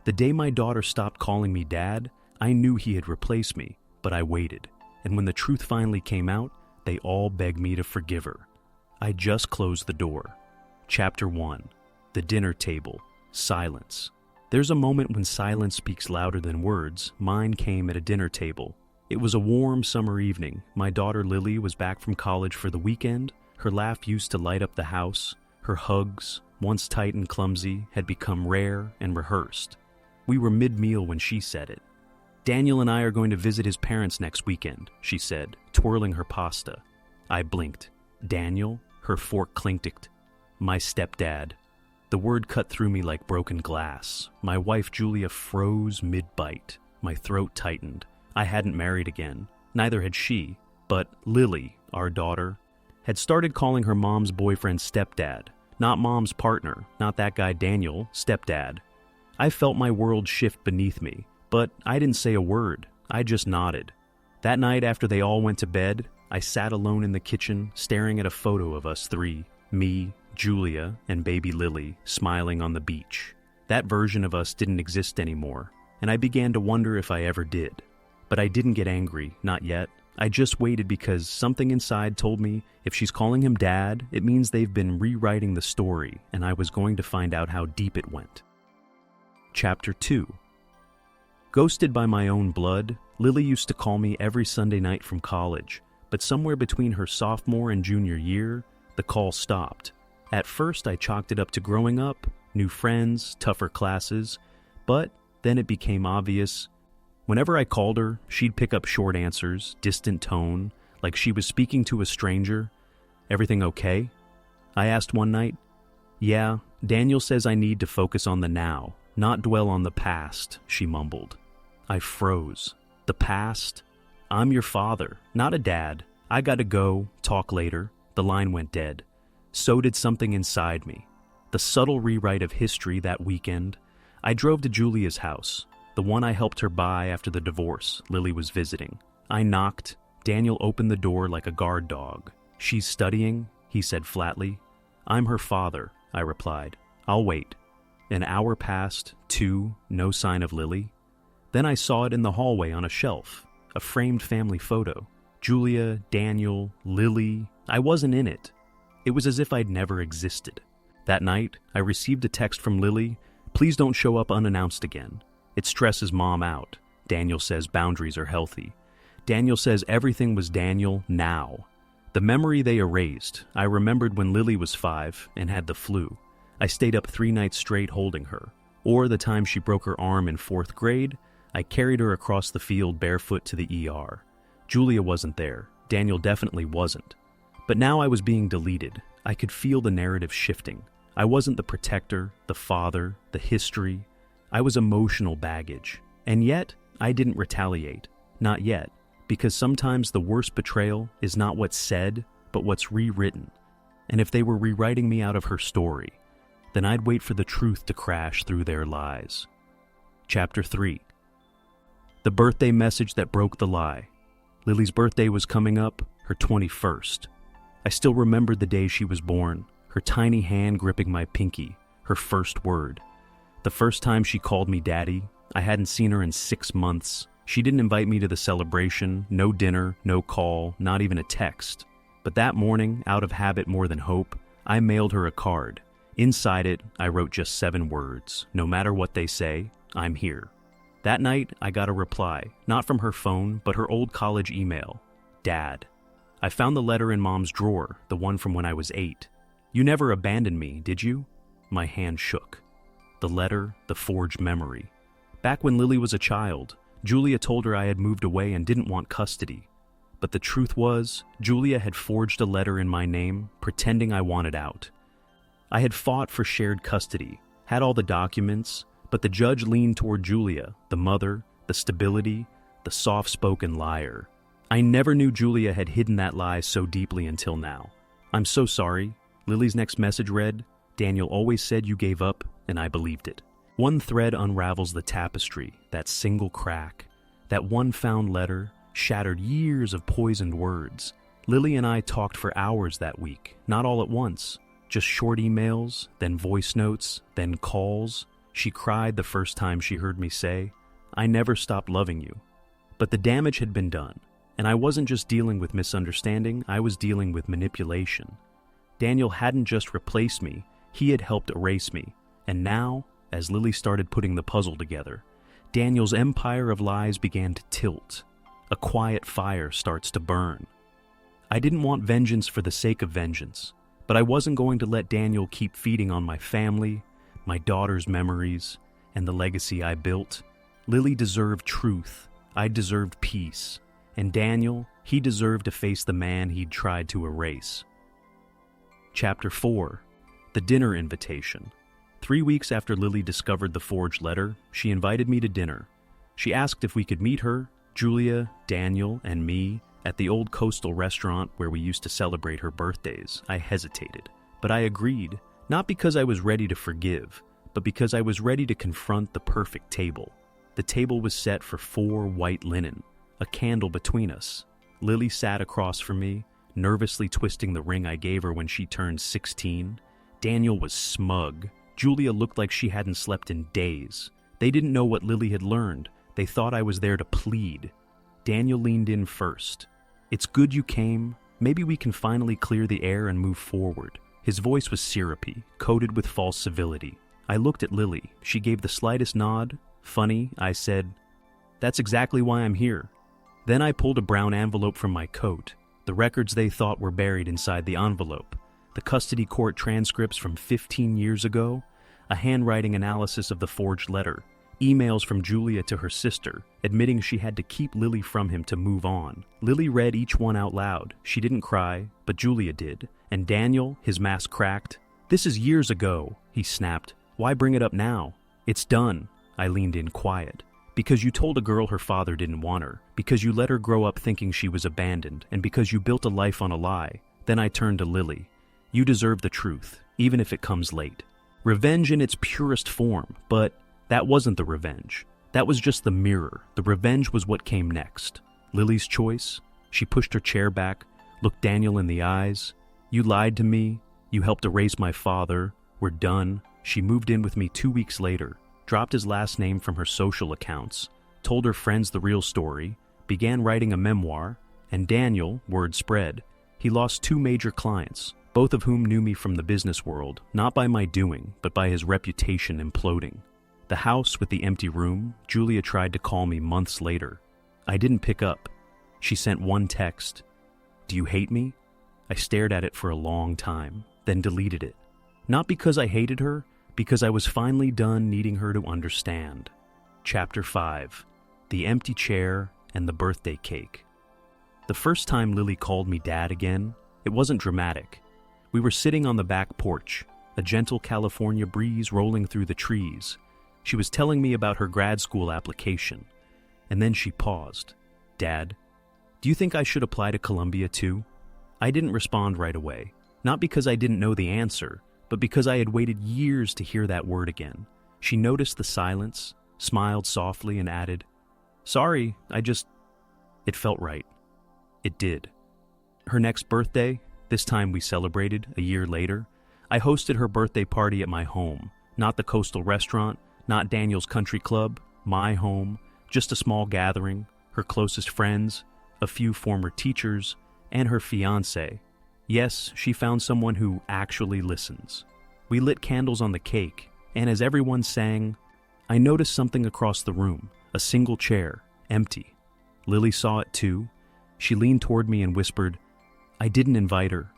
The day my daughter stopped calling me dad, I knew he had replaced me, but I waited. And when the truth finally came out, they all begged me to forgive her. I just closed the door. Chapter 1. The dinner table. Silence. There's a moment when silence speaks louder than words. Mine came at a dinner table. It was a warm summer evening. My daughter Lily was back from college for the weekend. Her laugh used to light up the house. Her hugs, once tight and clumsy, had become rare and rehearsed. We were mid-meal when she said it. "Daniel and I are going to visit his parents next weekend," she said, twirling her pasta. I blinked. Daniel? Her fork clinked. My stepdad. The word cut through me like broken glass. My wife Julia froze mid-bite. My throat tightened. I hadn't married again. Neither had she. But Lily, our daughter, had started calling her mom's boyfriend stepdad. Not mom's partner, not that guy Daniel, stepdad. I felt my world shift beneath me, but I didn't say a word. I just nodded. That night after they all went to bed, I sat alone in the kitchen, staring at a photo of us three, me, Julia, and baby Lily, smiling on the beach. That version of us didn't exist anymore, and I began to wonder if I ever did. But I didn't get angry, not yet. I just waited because something inside told me if she's calling him dad, it means they've been rewriting the story, and I was going to find out how deep it went. Chapter 2. Ghosted by my own blood, Lily used to call me every Sunday night from college, but somewhere between her sophomore and junior year, the call stopped. At first, I chalked it up to growing up, new friends, tougher classes, but then it became obvious. Whenever I called her, she'd pick up short answers, distant tone, like she was speaking to a stranger. "Everything okay?" I asked one night. "Yeah, Daniel says I need to focus on the now, not dwell on the past," she mumbled. I froze. The past? "I'm your father, not a dad. I gotta go, talk later." The line went dead. So did something inside me. The subtle rewrite of history that weekend. I drove to Julia's house, the one I helped her buy after the divorce Lily was visiting. I knocked. Daniel opened the door like a guard dog. "She's studying," he said flatly. "I'm her father," I replied. "I'll wait." An hour passed, 2, no sign of Lily. Then I saw it in the hallway on a shelf, a framed family photo. Julia, Daniel, Lily. I wasn't in it. It was as if I'd never existed. That night, I received a text from Lily. "Please don't show up unannounced again. It stresses Mom out. Daniel says boundaries are healthy. Daniel says everything was Daniel now." The memory they erased. I remembered when Lily was 5 and had the flu. I stayed up 3 nights straight holding her. Or the time she broke her arm in 4th grade, I carried her across the field barefoot to the ER. Julia wasn't there. Daniel definitely wasn't. But now I was being deleted. I could feel the narrative shifting. I wasn't the protector, the father, the history. I was emotional baggage. And yet, I didn't retaliate. Not yet. Because sometimes the worst betrayal is not what's said, but what's rewritten. And if they were rewriting me out of her story, then I'd wait for the truth to crash through their lies. Chapter 3. The birthday message that broke the lie. Lily's birthday was coming up, her 21st. I still remembered the day she was born, her tiny hand gripping my pinky, her first word. The first time she called me daddy. I hadn't seen her in 6 months. She didn't invite me to the celebration, no dinner, no call, not even a text. But that morning, out of habit more than hope, I mailed her a card. Inside it, I wrote just 7 words. No matter what they say, I'm here. That night, I got a reply, not from her phone, but her old college email. "Dad. I found the letter in Mom's drawer, the one from when I was 8. You never abandoned me, did you?" My hand shook. The letter, the forged memory. Back when Lily was a child, Julia told her I had moved away and didn't want custody. But the truth was, Julia had forged a letter in my name, pretending I wanted out. I had fought for shared custody, had all the documents, but the judge leaned toward Julia, the mother, the stability, the soft-spoken liar. I never knew Julia had hidden that lie so deeply until now. "I'm so sorry." Lily's next message read, "Daniel always said you gave up, and I believed it." One thread unravels the tapestry, that single crack. That one found letter shattered years of poisoned words. Lily and I talked for hours that week, not all at once. Just short emails, then voice notes, then calls. She cried the first time she heard me say, "I never stopped loving you." But the damage had been done, and I wasn't just dealing with misunderstanding, I was dealing with manipulation. Daniel hadn't just replaced me, he had helped erase me. And now, as Lily started putting the puzzle together, Daniel's empire of lies began to tilt. A quiet fire starts to burn. I didn't want vengeance for the sake of vengeance, but I wasn't going to let Daniel keep feeding on my family, my daughter's memories, and the legacy I built. Lily deserved truth, I deserved peace, and Daniel, he deserved to face the man he'd tried to erase. Chapter 4. The Dinner Invitation. 3 weeks after Lily discovered the forged letter, she invited me to dinner. She asked if we could meet her, Julia, Daniel, and me at the old coastal restaurant where we used to celebrate her birthdays. I hesitated, but I agreed, not because I was ready to forgive, but because I was ready to confront the perfect table. The table was set for 4 white linen, a candle between us. Lily sat across from me, nervously twisting the ring I gave her when she turned 16. Daniel was smug. Julia looked like she hadn't slept in days. They didn't know what Lily had learned. They thought I was there to plead. Daniel leaned in first. "It's good you came. Maybe we can finally clear the air and move forward." His voice was syrupy, coated with false civility. I looked at Lily. She gave the slightest nod. Funny, I said, "That's exactly why I'm here." Then I pulled a brown envelope from my coat. The records they thought were buried inside the envelope. The custody court transcripts from 15 years ago, a handwriting analysis of the forged letter, emails from Julia to her sister, admitting she had to keep Lily from him to move on. Lily read each one out loud. She didn't cry, but Julia did. And Daniel, his mask cracked. "This is years ago," he snapped. "Why bring it up now? It's done." I leaned in quiet. "Because you told a girl her father didn't want her, because you let her grow up thinking she was abandoned, and because you built a life on a lie." Then I turned to Lily. "You deserve the truth, even if it comes late." Revenge in its purest form, but that wasn't the revenge. That was just the mirror. The revenge was what came next. Lily's choice. She pushed her chair back, looked Daniel in the eyes. "You lied to me. You helped erase my father. We're done." She moved in with me 2 weeks later, dropped his last name from her social accounts, told her friends the real story, began writing a memoir, and Daniel, word spread. He lost 2 major clients, both of whom knew me from the business world, not by my doing, but by his reputation imploding. The house with the empty room, Julia tried to call me months later. I didn't pick up. She sent one text. "Do you hate me?" I stared at it for a long time, then deleted it. Not because I hated her, because I was finally done needing her to understand. Chapter 5. The Empty Chair and the Birthday Cake. The first time Lily called me Dad again, it wasn't dramatic. We were sitting on the back porch, a gentle California breeze rolling through the trees. She was telling me about her grad school application, and then she paused. "Dad, do you think I should apply to Columbia too?" I didn't respond right away, not because I didn't know the answer, but because I had waited years to hear that word again. She noticed the silence, smiled softly, and added, "Sorry, It felt right. It did. Her next birthday, this time we celebrated, a year later, I hosted her birthday party at my home, not the coastal restaurant, not Daniel's country club, my home, just a small gathering, her closest friends, a few former teachers, and her fiancé. Yes, she found someone who actually listens. We lit candles on the cake, and as everyone sang, I noticed something across the room, a single chair, empty. Lily saw it too. She leaned toward me and whispered, "I didn't invite her."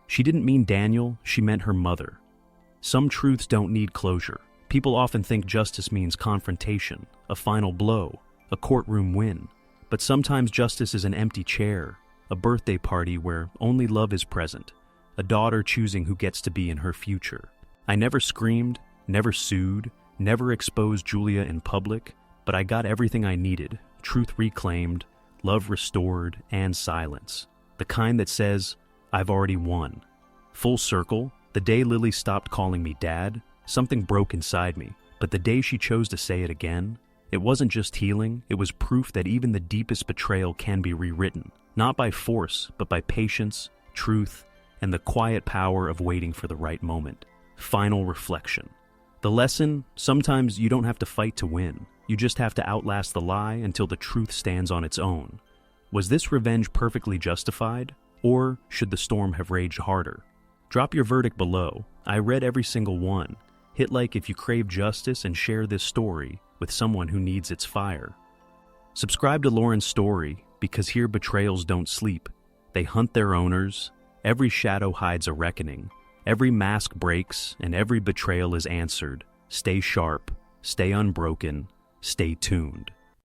She didn't mean Daniel, she meant her mother. Some truths don't need closure. People often think justice means confrontation, a final blow, a courtroom win. But sometimes justice is an empty chair, a birthday party where only love is present, a daughter choosing who gets to be in her future. I never screamed, never sued, never exposed Julia in public, but I got everything I needed, truth reclaimed, love restored, and silence. The kind that says, I've already won. Full circle, the day Lily stopped calling me Dad, something broke inside me, but the day she chose to say it again, it wasn't just healing, it was proof that even the deepest betrayal can be rewritten, not by force, but by patience, truth, and the quiet power of waiting for the right moment. Final reflection. The lesson: sometimes you don't have to fight to win. You just have to outlast the lie until the truth stands on its own. Was this revenge perfectly justified? Or should the storm have raged harder? Drop your verdict below. I read every single one. Hit like if you crave justice and share this story with someone who needs its fire. Subscribe to Lauren's story, because here betrayals don't sleep. They hunt their owners. Every shadow hides a reckoning. Every mask breaks and every betrayal is answered. Stay sharp, stay unbroken, stay tuned.